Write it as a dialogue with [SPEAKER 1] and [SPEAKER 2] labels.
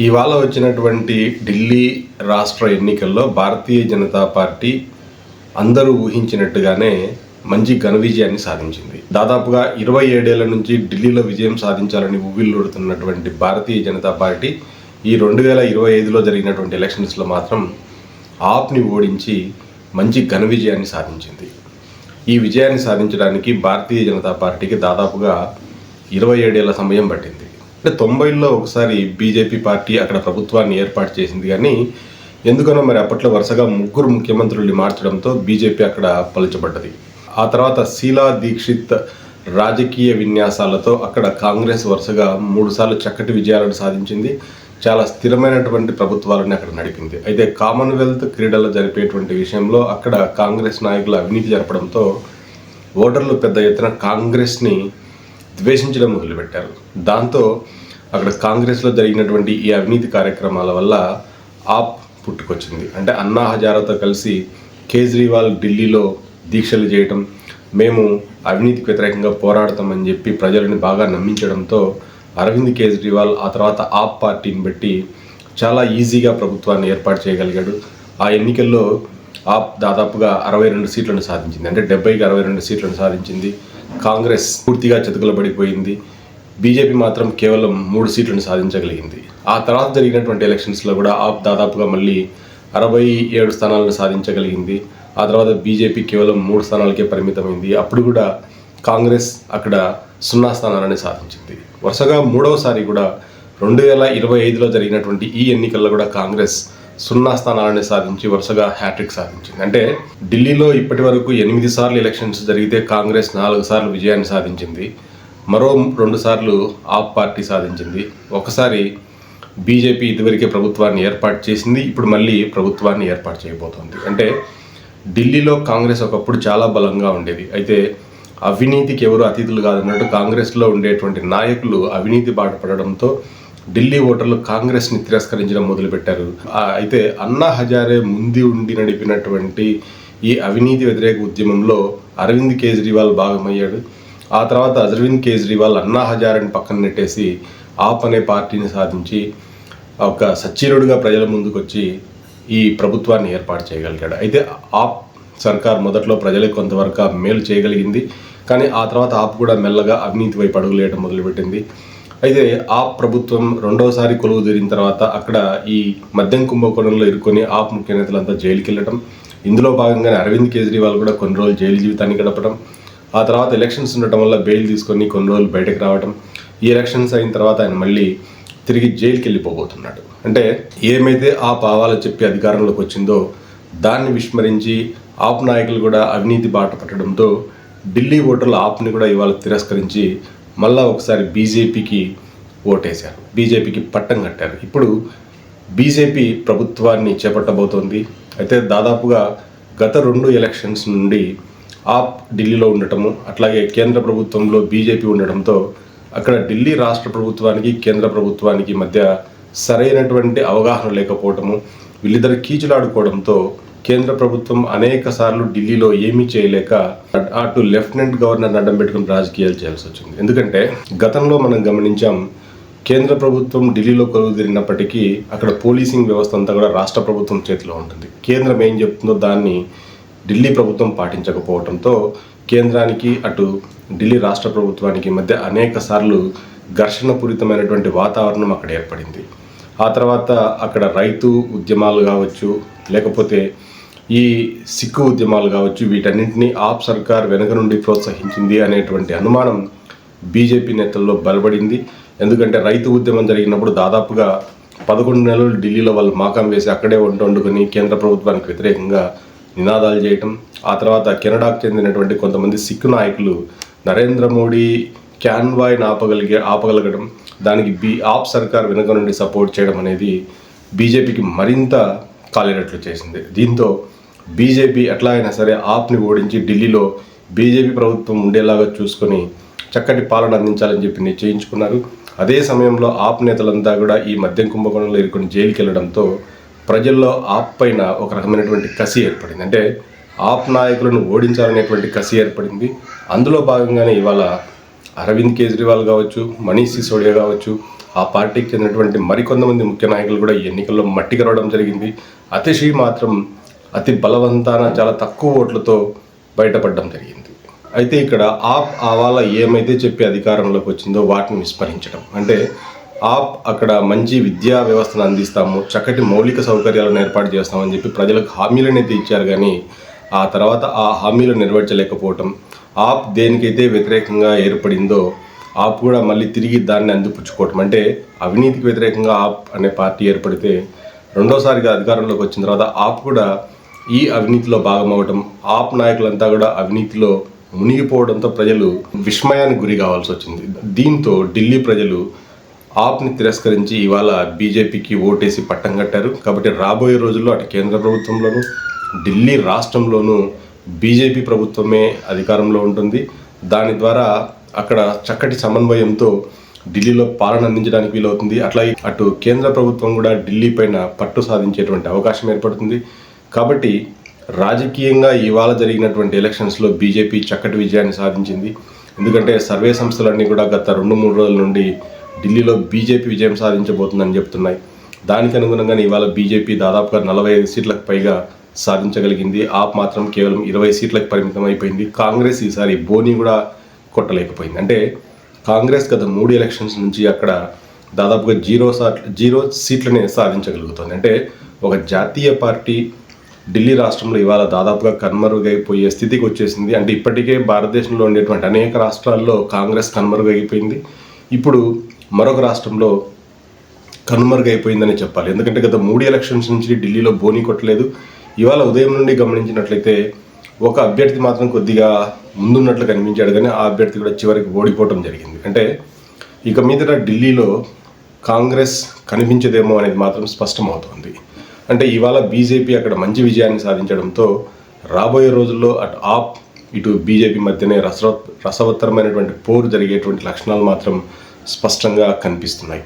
[SPEAKER 1] ఇవాళ వచ్చినటువంటి ఢిల్లీ రాష్ట్ర ఎన్నికల్లో భారతీయ జనతా పార్టీ అందరూ ఊహించినట్టుగానే మంచి ఘన విజయాన్ని సాధించింది. దాదాపుగా 27 ఏళ్ల నుంచి ఢిల్లీలో విజయం సాధించాలని ఊవిళ్ళూరుతున్నటువంటి భారతీయ జనతా పార్టీ ఈ 2025లో జరిగినటువంటి ఎలక్షన్స్లో మాత్రం ఆప్ని ఓడించి మంచి ఘన విజయాన్ని సాధించింది. ఈ విజయాన్ని సాధించడానికి భారతీయ జనతా పార్టీకి దాదాపుగా 27 ఏళ్ల సమయం పట్టింది. అంటే 90లో ఒకసారి బీజేపీ పార్టీ అక్కడ ప్రభుత్వాన్ని ఏర్పాటు చేసింది, కానీ ఎందుకనో మరి అప్పట్లో వరుసగా 3 ముఖ్యమంత్రుల్ని మార్చడంతో బీజేపీ అక్కడ పలుచబడ్డది. ఆ తర్వాత శీలా దీక్షిత్ రాజకీయ విన్యాసాలతో అక్కడ కాంగ్రెస్ వరుసగా 3 సార్లు చక్కటి విజయాలను సాధించింది. చాలా స్థిరమైనటువంటి ప్రభుత్వాలను అక్కడ నడిపింది. అయితే కామన్వెల్త్ క్రీడలు జరిపేటువంటి విషయంలో అక్కడ కాంగ్రెస్ నాయకులు అవినీతి జరపడంతో ఓటర్లు పెద్ద ఎత్తున కాంగ్రెస్ని ద్వేషించడం మొదలుపెట్టారు. దాంతో అక్కడ కాంగ్రెస్లో జరిగినటువంటి ఈ అవినీతి కార్యక్రమాల వల్ల ఆప్ పుట్టుకొచ్చింది. అంటే అన్నా హజారేతో కలిసి కేజ్రీవాల్ ఢిల్లీలో దీక్షలు చేయటం, మేము అవినీతికి వ్యతిరేకంగా పోరాడతామని చెప్పి ప్రజలని బాగా నమ్మించడంతో అరవింద్ కేజ్రీవాల్ ఆ తర్వాత ఆప్ పార్టీని బట్టి చాలా ఈజీగా ప్రభుత్వాన్ని ఏర్పాటు చేయగలిగాడు. ఆ ఎన్నికల్లో ఆప్ దాదాపుగా 62 సీట్లను సాధించింది. అంటే 70కి 62 సీట్లను సాధించింది. కాంగ్రెస్ పూర్తిగా చతుకులబడిపోయింది. బీజేపీ మాత్రం కేవలం 3 సీట్లను సాధించగలిగింది. ఆ తర్వాత జరిగినటువంటి ఎలక్షన్స్లో కూడా ఆప్ దాదాపుగా మళ్ళీ 67 స్థానాలను సాధించగలిగింది. ఆ తర్వాత బీజేపీ కేవలం 3 స్థానాలకే పరిమితమైంది. అప్పుడు కూడా కాంగ్రెస్ అక్కడ 0 స్థానాలని సాధించింది. వరుసగా 3వసారి కూడా 2025లో జరిగినటువంటి ఈ ఎన్నికల్లో కూడా కాంగ్రెస్ 0 స్థానాలని సాధించి వరుసగా హ్యాట్రిక్ సాధించింది. అంటే ఢిల్లీలో ఇప్పటి వరకు 8 సార్లు ఎలక్షన్స్ జరిగితే కాంగ్రెస్ 4 సార్లు విజయాన్ని సాధించింది. మరో 2 సార్లు ఆప్ పార్టీ సాధించింది. ఒకసారి బీజేపీ ఇదివరకే ప్రభుత్వాన్ని ఏర్పాటు చేసింది. ఇప్పుడు మళ్ళీ ప్రభుత్వాన్ని ఏర్పాటు చేయబోతోంది. అంటే ఢిల్లీలో కాంగ్రెస్ ఒకప్పుడు చాలా బలంగా ఉండేది. అయితే అవినీతికి ఎవరు అతిథులు కాదన్నట్టు కాంగ్రెస్లో ఉండేటువంటి నాయకులు అవినీతి బాట పడడంతో ఢిల్లీ ఓటర్లు కాంగ్రెస్ని తిరస్కరించడం మొదలుపెట్టారు. అయితే అన్నా హజారే ముందు ఉండి నడిపినటువంటి ఈ అవినీతి వ్యతిరేక ఉద్యమంలో అరవింద్ కేజ్రీవాల్ భాగమయ్యాడు. ఆ తర్వాత అరవింద్ కేజ్రీవాల్ అన్నా హజారేని పక్కన నెట్టేసి ఆప్ అనే పార్టీని సాధించి ఒక సచ్చీరుడుగా ప్రజల ముందుకు వచ్చి ఈ ప్రభుత్వాన్ని ఏర్పాటు చేయగలిగాడు. అయితే ఆప్ సర్కార్ మొదట్లో ప్రజలకు కొంతవరకు మేలు చేయగలిగింది, కానీ ఆ తర్వాత ఆప్ కూడా మెల్లగా అవినీతి వైపు అడుగులేయడం మొదలుపెట్టింది. అయితే ఆప్ ప్రభుత్వం 2వసారి కొలువు తీరిన తర్వాత అక్కడ ఈ మద్యం కుంభకోణంలో ఇరుక్కొని ఆప్ ముఖ్య నేతలంతా జైలుకి వెళ్ళటం, ఇందులో భాగంగానే అరవింద్ కేజ్రీవాల్ కూడా కొన్ని రోజులు జైలు జీవితాన్ని గడపడం, ఆ తర్వాత ఎలక్షన్స్ ఉండటం వల్ల బెయిల్ తీసుకొని కొన్ని రోజులు బయటకు రావడం, ఈ ఎలక్షన్స్ అయిన తర్వాత ఆయన మళ్ళీ తిరిగి జైలుకి వెళ్ళిపోబోతున్నాడు. అంటే ఏమైతే ఆప్ ఆవాలో చెప్పి అధికారంలోకి వచ్చిందో దాన్ని విస్మరించి ఆప్ నాయకులు కూడా అవినీతి బాట పట్టడంతో ఢిల్లీ ఓటర్లు ఆప్ని కూడా ఇవాళ తిరస్కరించి మళ్ళా ఒకసారి బీజేపీకి ఓటేశారు, బీజేపీకి పట్టం కట్టారు. ఇప్పుడు బీజేపీ ప్రభుత్వాన్ని చేపట్టబోతోంది. అయితే దాదాపుగా గత 2 ఎలక్షన్స్ నుండి ఆప్ ఢిల్లీలో ఉండటము, అట్లాగే కేంద్ర ప్రభుత్వంలో బీజేపీ ఉండటంతో అక్కడ ఢిల్లీ రాష్ట్ర ప్రభుత్వానికి కేంద్ర ప్రభుత్వానికి మధ్య సరైనటువంటి అవగాహన లేకపోవటము, వీళ్ళిద్దరు కీచులాడుకోవడంతో కేంద్ర ప్రభుత్వం అనేక సార్లు ఢిల్లీలో ఏమీ చేయలేక అటు లెఫ్టినెంట్ గవర్నర్ అడ్డం పెట్టుకుని రాజకీయాలు చేయాల్సి వచ్చింది. ఎందుకంటే గతంలో మనం గమనించాం, కేంద్ర ప్రభుత్వం ఢిల్లీలో కొలువు తీరినప్పటికీ అక్కడ పోలీసింగ్ వ్యవస్థ అంతా కూడా రాష్ట్ర ప్రభుత్వం చేతిలో ఉంటుంది. కేంద్రం ఏం చెప్తుందో దాన్ని ఢిల్లీ ప్రభుత్వం పాటించకపోవడంతో కేంద్రానికి అటు ఢిల్లీ రాష్ట్ర ప్రభుత్వానికి మధ్య అనేక సార్లు ఘర్షణపూరితమైనటువంటి వాతావరణం అక్కడ ఏర్పడింది. ఆ తర్వాత అక్కడ రైతు ఉద్యమాలు కావచ్చు, లేకపోతే ఈ సిక్కు ఉద్యమాలు కావచ్చు, వీటన్నింటినీ ఆప్ సర్కార్ వెనక నుండి ప్రోత్సహించింది అనేటువంటి అనుమానం బీజేపీ నేతల్లో బలపడింది. ఎందుకంటే రైతు ఉద్యమం జరిగినప్పుడు దాదాపుగా 11 నెలలు ఢిల్లీలో వాళ్ళు మాకం వేసి అక్కడే వండుకొని కేంద్ర ప్రభుత్వానికి వ్యతిరేకంగా నినాదాలు చేయటం, ఆ తర్వాత కెనడాకు చెందినటువంటి కొంతమంది సిక్కు నాయకులు నరేంద్ర మోడీ క్యాన్వాయ్ని ఆపగలగడం, దానికి ఆప్ సర్కార్ వెనుక నుండి సపోర్ట్ చేయడం అనేది బీజేపీకి మరింత కాలేటట్లు చేసింది. దీంతో బీజేపీ ఎట్లా అయినా సరే ఆప్ని ఓడించి ఢిల్లీలో బీజేపీ ప్రభుత్వం ఉండేలాగా చూసుకొని చక్కటి పాలన అందించాలని చెప్పి నిశ్చయించుకున్నారు. అదే సమయంలో ఆప్ నేతలంతా కూడా ఈ మద్యం కుంభకోణంలో ఇరుకొని జైలుకి వెళ్ళడంతో ప్రజల్లో ఆప్ పైన ఒక రకమైనటువంటి కసి ఏర్పడింది. అంటే ఆప్ నాయకులను ఓడించాలనేటువంటి కసి ఏర్పడింది. అందులో భాగంగానే ఇవాళ అరవింద్ కేజ్రీవాల్ కావచ్చు, మనీష్ సిసోడియా కావచ్చు, ఆ పార్టీకి చెందినటువంటి మరికొంతమంది ముఖ్య నాయకులు కూడా ఈ ఎన్నికల్లో మట్టి కరవడం జరిగింది. అతిషి మాత్రం అతి బలవంతాన చాలా తక్కువ ఓట్లతో బయటపడడం జరిగింది. అయితే ఇక్కడ ఆప్ ఆవాల ఏమైతే చెప్పి అధికారంలోకి వచ్చిందో వాటిని విస్మరించడం. అంటే ఆప్ అక్కడ మంచి విద్యా వ్యవస్థను అందిస్తాము, చక్కటి మౌలిక సౌకర్యాలను ఏర్పాటు చేస్తామని చెప్పి ప్రజలకు హామీలనైతే ఇచ్చారు, కానీ ఆ తర్వాత ఆ హామీలు నెరవేర్చలేకపోవటం. ఆప్ దేనికైతే వ్యతిరేకంగా ఏర్పడిందో ఆప్ కూడా మళ్ళీ తిరిగి దాన్ని అందిపుచ్చుకోవటం. అంటే అవినీతికి వ్యతిరేకంగా ఆప్ అనే పార్టీ ఏర్పడితే రెండోసారిగా అధికారంలోకి వచ్చిన తర్వాత ఆప్ కూడా ఈ అవినీతిలో భాగమవటం, ఆప్ నాయకులంతా కూడా అవినీతిలో మునిగిపోవడంతో ప్రజలు విస్మయానికి గురి కావాల్సి వచ్చింది. దీంతో ఢిల్లీ ప్రజలు ఆప్ని తిరస్కరించి ఇవాళ బీజేపీకి ఓటేసి పట్టం కట్టారు. కాబట్టి రాబోయే రోజుల్లో అటు కేంద్ర ప్రభుత్వంలోనూ ఢిల్లీ రాష్ట్రంలోనూ బీజేపీ ప్రభుత్వమే అధికారంలో ఉంటుంది. దాని ద్వారా అక్కడ చక్కటి సమన్వయంతో ఢిల్లీలో పాలన అందించడానికి వీలవుతుంది. అట్లాగే అటు కేంద్ర ప్రభుత్వం కూడా ఢిల్లీ పైన పట్టు సాధించేటువంటి అవకాశం ఏర్పడుతుంది. కాబట్టి రాజకీయంగా ఇవాళ జరిగినటువంటి ఎలక్షన్స్లో బీజేపీ చక్కటి విజయాన్ని సాధించింది. ఎందుకంటే సర్వే సంస్థలన్నీ కూడా గత 2-3 రోజుల నుండి ఢిల్లీలో బీజేపీ విజయం సాధించబోతుందని చెప్తున్నాయి. దానికి అనుగుణంగానే ఇవాళ బీజేపీ దాదాపుగా 45 సీట్లకు పైగా సాధించగలిగింది. ఆప్ మాత్రం కేవలం 20 సీట్లకు పరిమితం అయిపోయింది. కాంగ్రెస్ ఈసారి బోని కూడా కొట్టలేకపోయింది. అంటే కాంగ్రెస్ గత 3 ఎలక్షన్స్ నుంచి అక్కడ దాదాపుగా జీరో సీట్లనే సాధించగలుగుతుంది. అంటే ఒక జాతీయ పార్టీ ఢిల్లీ రాష్ట్రంలో ఇవాళ దాదాపుగా కనుమరుగైపోయే స్థితికి వచ్చేసింది. అంటే ఇప్పటికే భారతదేశంలో ఉండేటువంటి అనేక రాష్ట్రాల్లో కాంగ్రెస్ కనుమరుగైపోయింది. ఇప్పుడు మరొక రాష్ట్రంలో కనుమరుగైపోయిందని చెప్పాలి. ఎందుకంటే గత 3 ఎలక్షన్స్ నుంచి ఢిల్లీలో బోని కొట్టలేదు. ఇవాళ ఉదయం నుండి గమనించినట్లయితే ఒక అభ్యర్థి మాత్రం కొద్దిగా ముందున్నట్లు కనిపించాడు, కానీ ఆ అభ్యర్థి కూడా చివరికి ఓడిపోవటం జరిగింది. అంటే ఇక మీదట ఢిల్లీలో కాంగ్రెస్ కనిపించదేమో అనేది మాత్రం స్పష్టమవుతోంది. అంటే ఇవాళ బీజేపీ అక్కడ మంచి విజయాన్ని సాధించడంతో రాబోయే రోజుల్లో అటు ఆప్ ఇటు బీజేపీ మధ్యనే రసవత్తరమైనటువంటి పోరు జరిగేటువంటి లక్షణాలు మాత్రం స్పష్టంగా కనిపిస్తున్నాయి.